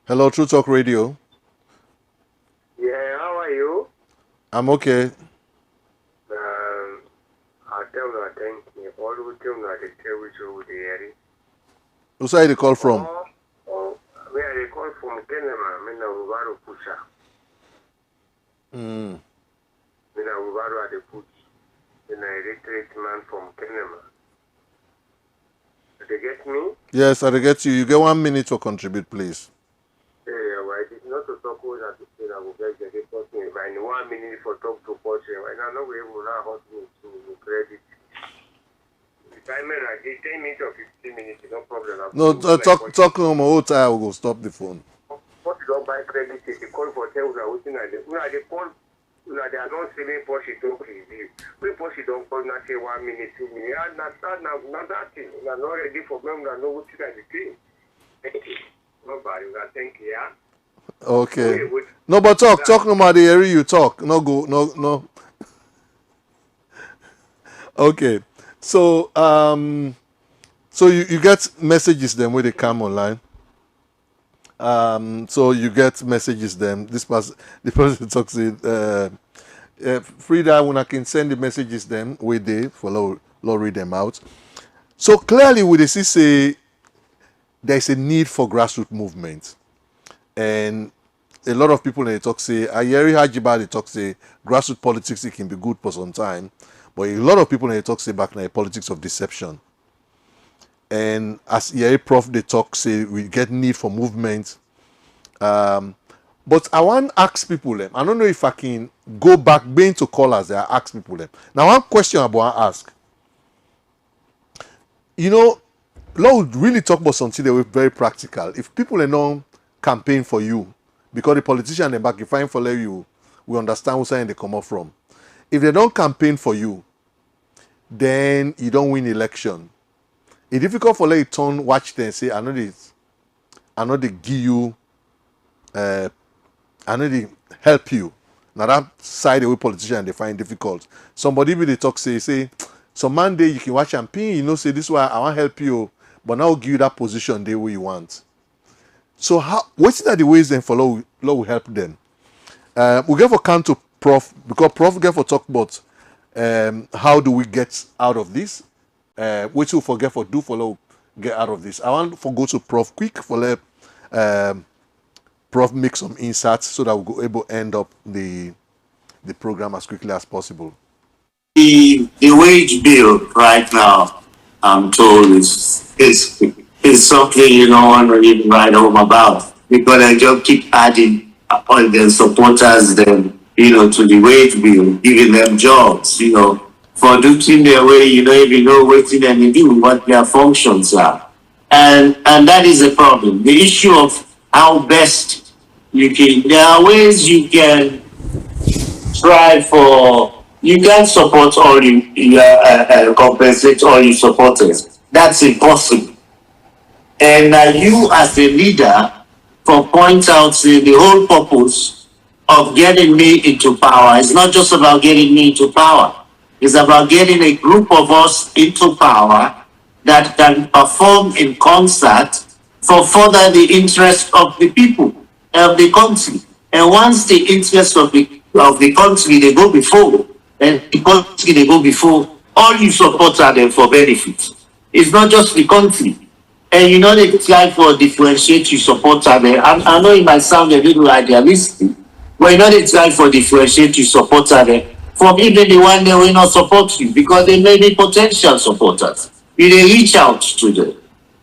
Hello, True Talk Radio. Yeah, how are you? I'm okay. I tell you, thank you. All the time that they tell you over there. Who's where they call from? Where they call from Kenema, Mina Uvaru Pusha. Mina Uvaru at the Push. In a retreat man from Kenema. Did they get me? Yes, I get you. You get 1 minute to contribute, please. Yeah, right? It's not to talk with that to say that we'll get the person right in 1 minute for talk to person right now. No, we will not hurt me to credit. The time I did 10 minutes or 15 minutes, no problem. No, talk no more. Whole time we go stop the phone. What you don't buy credit, if you call for tell you waiting at the call, they are not selling for she talk review. We for she don't call not say 1 minute, 2 minutes. Not that thing. We are not ready for them. We are not what you guys doing. Thank you. Nobody. Thank you. Yeah. Okay. No, but talk no matter hear you talk. No. Okay. So so you get messages then when they come online. So you get messages them. The person talks Frida when I can send the messages them with they for Lord read them out. So clearly we see say there's a need for grassroots movement. And a lot of people in the talk say, Ayeri Hajiba they talk say grassroots politics it can be good for some time. But a lot of people in the talk say back now politics of deception. And as Yeri Prof they talk say we get need for movement. But I want to ask people them. I don't know if I can go back being to callers there ask people them. Now one question I want to ask. You know, Lord really talk about something that was very practical. If people are not campaign for you, because the politician in back you find for you, we understand where saying they come up from. If they don't campaign for you, then you don't win election. It's difficult for you turn watch them and say, I know they give you I know they help you. Now that side away politician they find difficult. Somebody will they talk say, some Monday you can watch campaign, you know, say this why I want to help you, but now I'll give you that position the way you want. So what's that the ways then for law will help them? We get for come to Prof because Prof get for talk about how do we get out of this? Which we forget for do for law get out of this. I want to go to Prof quick for let Prof make some insights so that we'll go able to end up the program as quickly as possible. The wage bill right now, I'm told, is something you don't want to even write home about because they just keep adding on their supporters them, to the wage bill, giving them jobs, for doing their way, you don't even know what they do, what their functions are. And that is a problem. The issue of how best you can, there are ways you can try for, you can't support all compensate all your supporters. That's impossible. And you as a leader, for point out the whole purpose of getting me into power is not just about getting me into power. It's about getting a group of us into power that can perform in concert for further the interest of the people of the country. And once the interest of the country they go before, and the country they go before, all you support are them for benefits. It's not just the country. And they try for differentiate you support are there. I know it might sound a little idealistic, but they try for differentiate you support are there from even the one they will not support you because they may be potential supporters. You reach out to them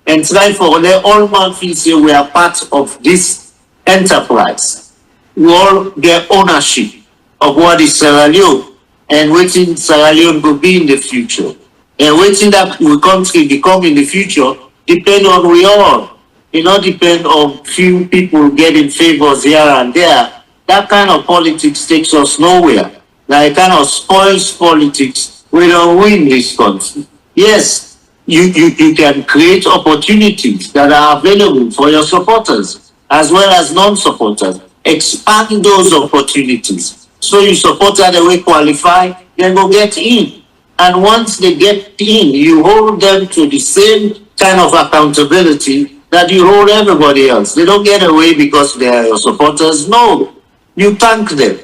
and try for let all man feel say we are part of this enterprise. We all get ownership of what is Sierra Leone and waiting Sierra Leone will be in the future. And waiting that we country become in the future depend on we all. It not depend on few people getting favors here and there. That kind of politics takes us nowhere. Like kind of spoils politics. We don't win this country. Yes, you can create opportunities that are available for your supporters as well as non-supporters. Expand those opportunities. So you supporter they will qualify, then go get in. And once they get in, you hold them to the same kind of accountability that you hold everybody else. They don't get away because they are your supporters. No, you thank them.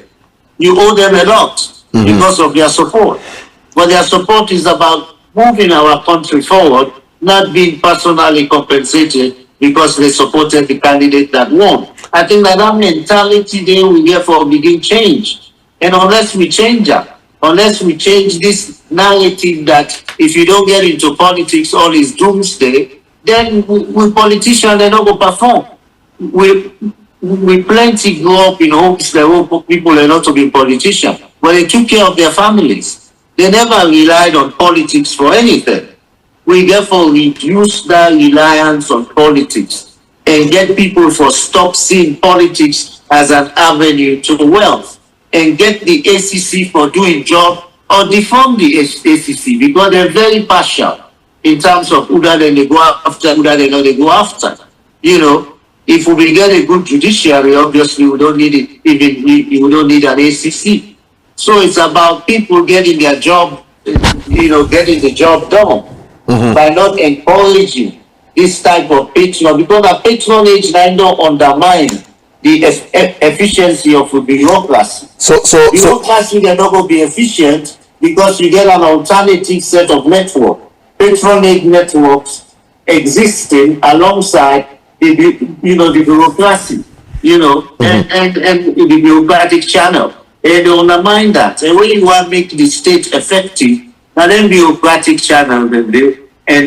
You owe them a lot because of their support. But their support is about moving our country forward, not being personally compensated because they supported the candidate that won. I think that mentality there we therefore begin change. And unless we change that, unless we change this narrative that if you don't get into politics, all is doomsday, then we politicians, they don't go perform. we plenty grow up in hopes that people are not to be politicians, but they took care of their families. They never relied on politics for anything. We therefore reduce that reliance on politics and get people to stop seeing politics as an avenue to wealth and get the ACC for doing job or defund the ACC because they're very partial in terms of who that they go after, who that they know they go after. You know, if we get a good judiciary, obviously we don't need it, even we don't need an ACC. So it's about people getting their job, getting the job done by not encouraging this type of patronage, because a patronage now don't undermine the efficiency of a bureaucracy. Bureaucracy they're not going to be efficient because you get an alternative set of network, patronage networks existing alongside the bureaucracy, and the bureaucratic channel. And they undermine that. And when you want to make the state effective, now then bureaucratic channel and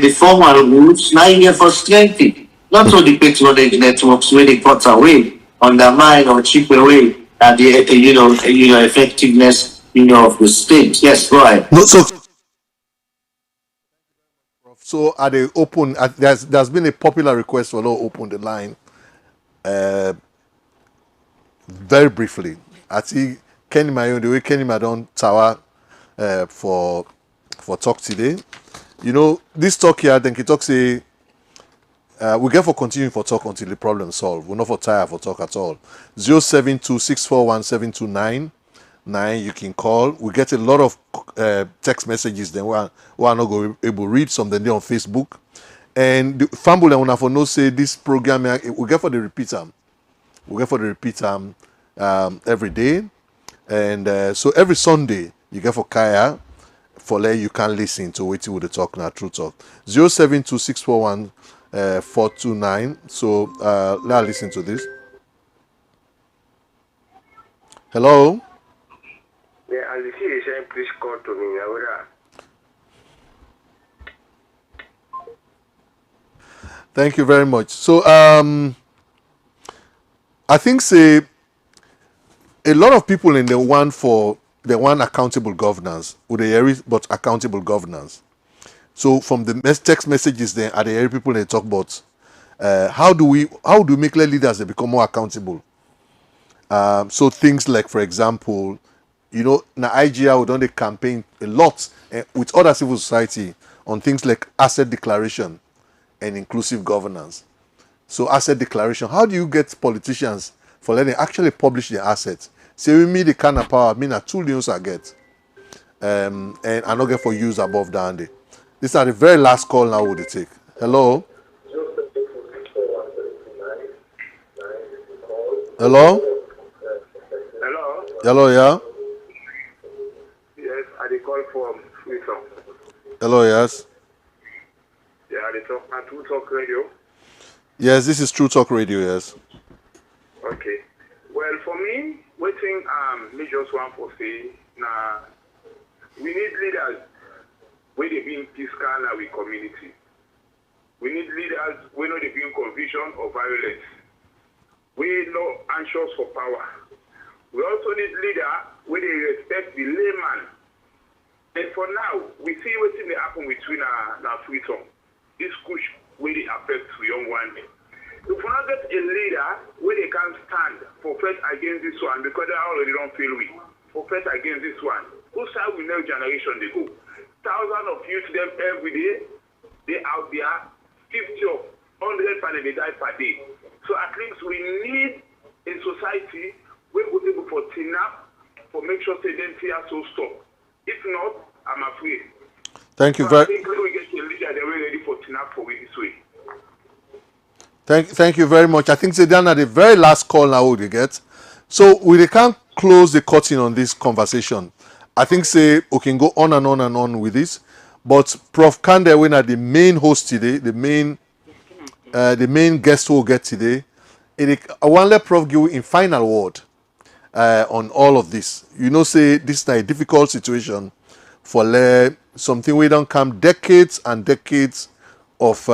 the formal rules, now you get frustrated. Not so the patronage networks where they cut away, undermine or chip away at the effectiveness of the state. Yes, go ahead. No, so are they open? There's been a popular request for Law open the line. Very briefly, I see Kenny Mayon, the way Kenny Madon Tower for talk today. This talk here, then he talk say we get for continuing for talk until the problem solved. We're not for tire for talk at all. 072641729. You can call. We get a lot of text messages. Then we are not going able to read some. Then they on Facebook. And the family and for no say this program we get for the repeat time. We get for the repeat time every day, and so every Sunday you get for Kaya for let you can listen to waiting with the talk now true talk 072641429. So let's listen to this. Hello. Yeah, and if you say please call to me. Thank you very much. So I think say a lot of people in the one accountable governance with the area but accountable governance. So from the text messages then are the area people they talk about how do we make leaders they become more accountable. So things like, for example, now IGR would on the campaign a lot with other civil society on things like asset declaration and inclusive governance. So asset declaration, how do you get politicians for letting actually publish their assets? Say we me the kind of power, me na 2 millions I get. And I not get for use above the hand. These are the very last call now would they take. Hello? Hello? Hello, yeah? Yes, I did call from Freedom. Hello, yes? Yeah, I did talk at True Talk Radio. Yes, this is True Talk Radio, yes. Okay. Well, for me, waiting, me just want to say, we need leaders where they being fiscal and with community. We need leaders where they being confusion or violence. We not anxious for power. We also need leaders where they respect the layman. And for now, we see what's in the happen between our freedom. This push really affects young ones. If we not get a leader where they can stand for fight against this one because they already don't feel weak, for fight against this one, whose side will next generation they go? Thousands of youth them every day, they out there, 50 of 100 and they die per day. So at least we need a society where we're able for TINAP for make sure they don't fear so stop. If not, I'm afraid. Thank you so very I think we get a leader that we're ready for TINAP for this way. Thank you very much. I think they're down at the very last call now we get. So we can't close the curtain on this conversation. I think say we can go on and on and on with this. But Prof. Kande when the main host today, the main guest we'll get today. I want to let Prof give in final word on all of this. Say this is a difficult situation for something we don't come decades and decades of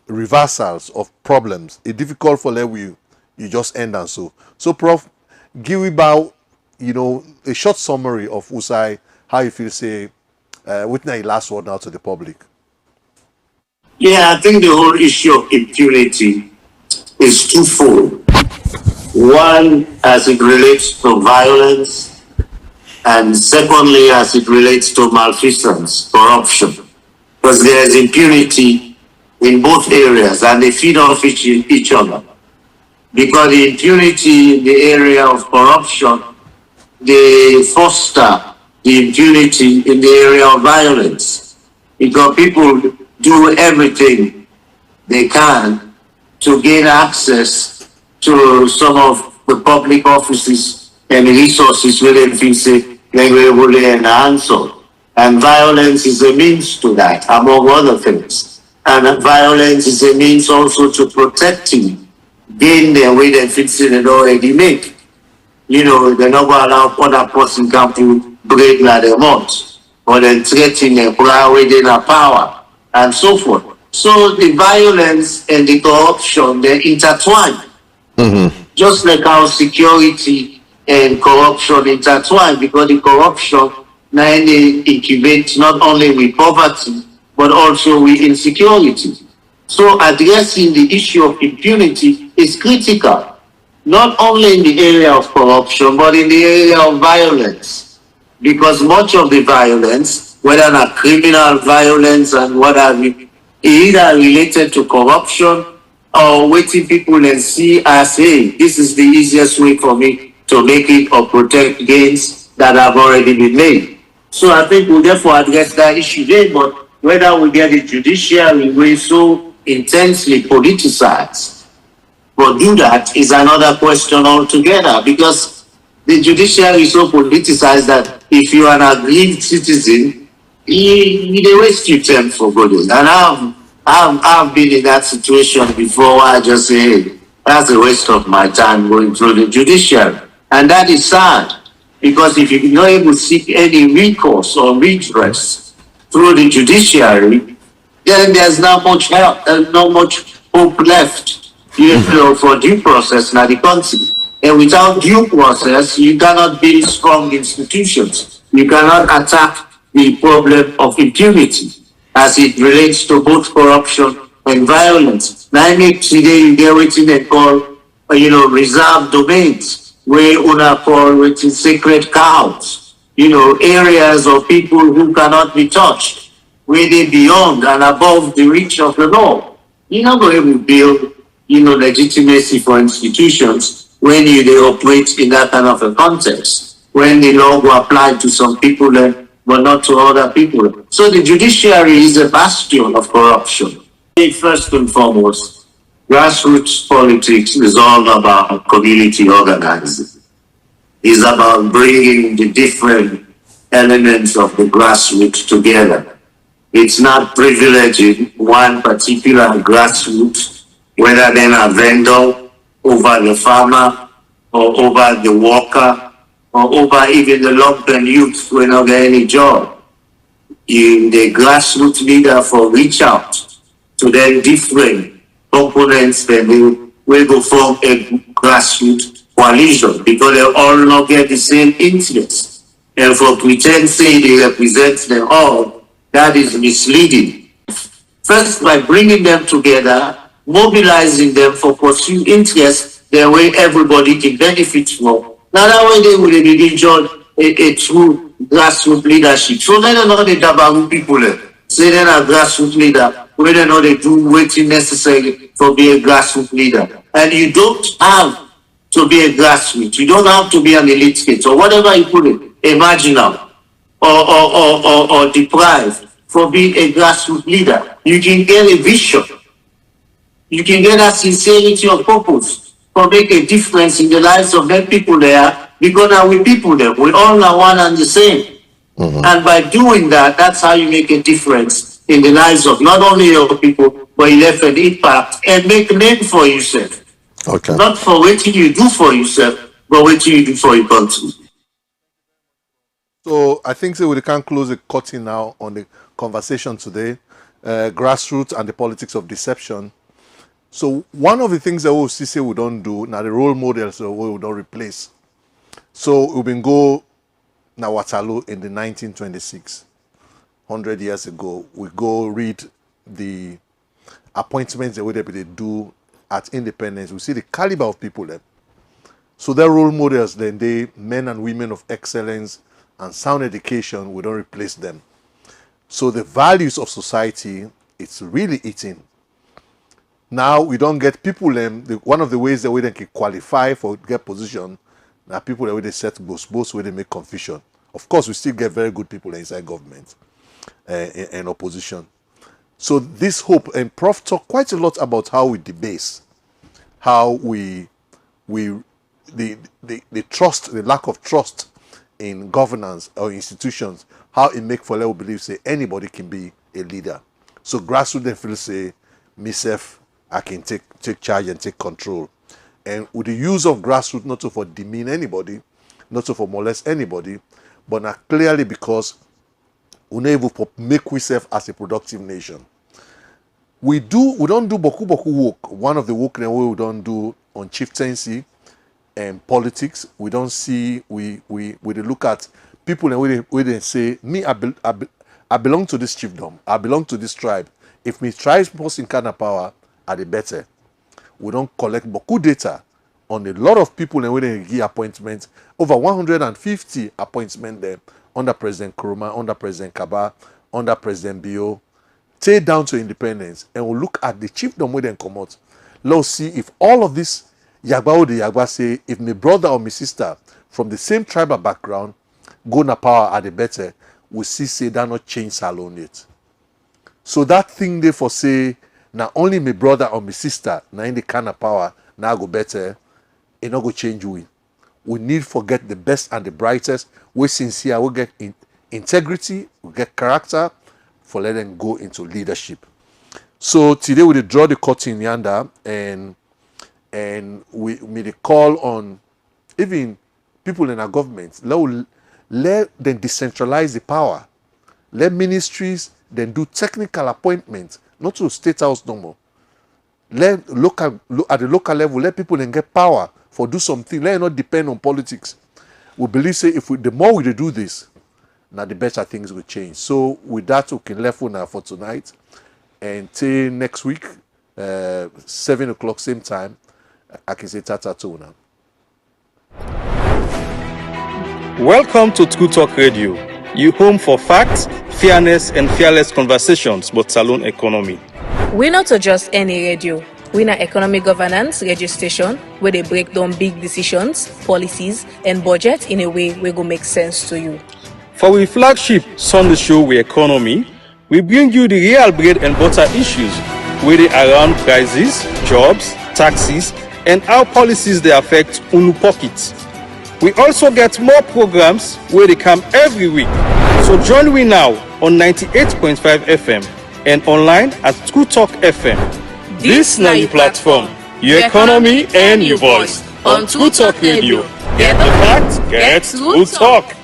reversals of problems. It's difficult for let you just end and so. So Prof, give about a short summary of Usai, how you feel say with the last word now to the public. Yeah, I think the whole issue of impunity is twofold. One, as it relates to violence, and secondly, as it relates to malfeasance, corruption. Because there is impunity in both areas and they feed off each other. Because the impunity in the area of corruption, they foster the impunity in the area of violence. Because people do everything they can to gain access to some of the public offices and resources where they feel say they will enhance. And violence is a means to that, among other things. And violence is a means also to protecting, gain their way they feel say they already make. They're not going to allow other person come to break like they want, or then threaten them, within their power, and so forth. So the violence and the corruption, they intertwine. Just like how security and corruption intertwine, because the corruption now incubates not only with poverty, but also with insecurity. So addressing the issue of impunity is critical, not only in the area of corruption, but in the area of violence. Because much of the violence, whether not criminal violence and what have you, either related to corruption or waiting people and see as, hey, this is the easiest way for me to make it or protect gains that have already been made. So I think we'll therefore address that issue there, but whether we get the judiciary way so intensely politicized, but do that is another question altogether, because the judiciary is so politicized that if you are an aggrieved citizen, they waste your time for good. And I've been in that situation before where I just say, hey, that's a waste of my time going through the judiciary. And that is sad, because if you're not able to seek any recourse or redress through the judiciary, then there's not much help, there's not much hope left, for due process in the country. And without due process, you cannot build strong institutions. You cannot attack the problem of impunity as it relates to both corruption and violence. Now, today you get what they call, reserved domains, where una call which is sacred cows, areas of people who cannot be touched, where they beyond and above the reach of the law. You're not going to build, legitimacy for institutions when they operate in that kind of a context, when the law will apply to some people but not to other people. So the judiciary is a bastion of corruption. First and foremost, grassroots politics is all about community organizing. It's about bringing the different elements of the grassroots together. It's not privileging one particular grassroots, whether then a vendor over the farmer or over the worker or over even the lumpen youth who don't get any job. The grassroots leader for reach out to the different components that will go form a grassroots coalition, because they all not get the same interest. And for pretend say they represent them all, that is misleading. First, by bringing them together, mobilizing them for pursue interests the way everybody can benefit from. Now that way they will begin to a true grassroots leadership. So then another Dabaru people say then a grassroots leader, where they know they do waiting necessary for being a grassroots leader. And you don't have to be a grassroots. You don't have to be an elite state or whatever you put it, marginal or deprived for being a grassroots leader. You can get a vision. You can get a sincerity of purpose for make a difference in the lives of them people there, because now we people there. We all are one and the same. And by doing that, that's how you make a difference in the lives of not only your people, but you left an impact and make a name for yourself. Okay. Not for what you do for yourself, but what you do for your country. So I think we can close the curtain now on the conversation today. Grassroots and the politics of deception. So one of the things that we say we don't do, now the role models that we don't replace. So we've been go now Waterloo in the 1926, 100 years ago. We go read the appointments that they do at Independence. We see the caliber of people there. So they're role models, then they men and women of excellence and sound education, we don't replace them. So the values of society, it's really eating. Now we don't get people one of the ways that we can qualify for get position, now people that they set both where they make confusion. Of course, we still get very good people inside government and opposition. So this hope, and Prof talk quite a lot about how we debase, how the trust, the lack of trust in governance or institutions, how it make for level believe say anybody can be a leader. So grassroots they feel say myself I can take charge and take control. And with the use of grassroots, not to for demean anybody, not to for molest anybody, but not clearly because we never make ourselves as a productive nation. We don't do boku work. One of the work that we don't do on chieftaincy and politics. We don't see we look at people and we they say me I belong to this chiefdom. I belong to this tribe. If me tribes person kind of power are the better. We don't collect boku data on a lot of people and we they give appointments. Over 150 appointments there under President Nkrumah, under President Kaba, under President Bio. Take down to independence and we'll look at the chiefdom where they come out. Let's see if all of this Yagba or the Yagba say if my brother or my sister from the same tribal background go na power are the better, we see say that not change salon yet. So that thing they for say now only my brother or my sister now in the kind of power now go better, it not go change we. We need forget the best and the brightest. We sincere, we get integrity, we get character for let them go into leadership. So today we draw the curtain yonder and we made a call on even people in our government. Let them decentralize the power. Let ministries then do technical appointments, not to state house no more. Let at the local level, let people then get power for do something. Let it not depend on politics. We believe say the more we do this, now the better things will change. So with that, we can left now for tonight. And till next week, 7 o'clock same time, I can say tata to now. Welcome to True Talk Radio, your home for facts, fairness, and fearless conversations about Salone Economy. We're not just any radio. We're an economic governance radio station where they break down big decisions, policies, and budget in a way where go make sense to you. For our flagship Sunday show, We Economy, we bring you the real bread and butter issues where they around prices, jobs, taxes, and how policies they affect unu pockets. We also get more programs where they come every week. So join me now on 98.5 FM and online at True Talk FM. This now your platform, your economy and your voice on True Talk Radio. Get the facts, get True Talk.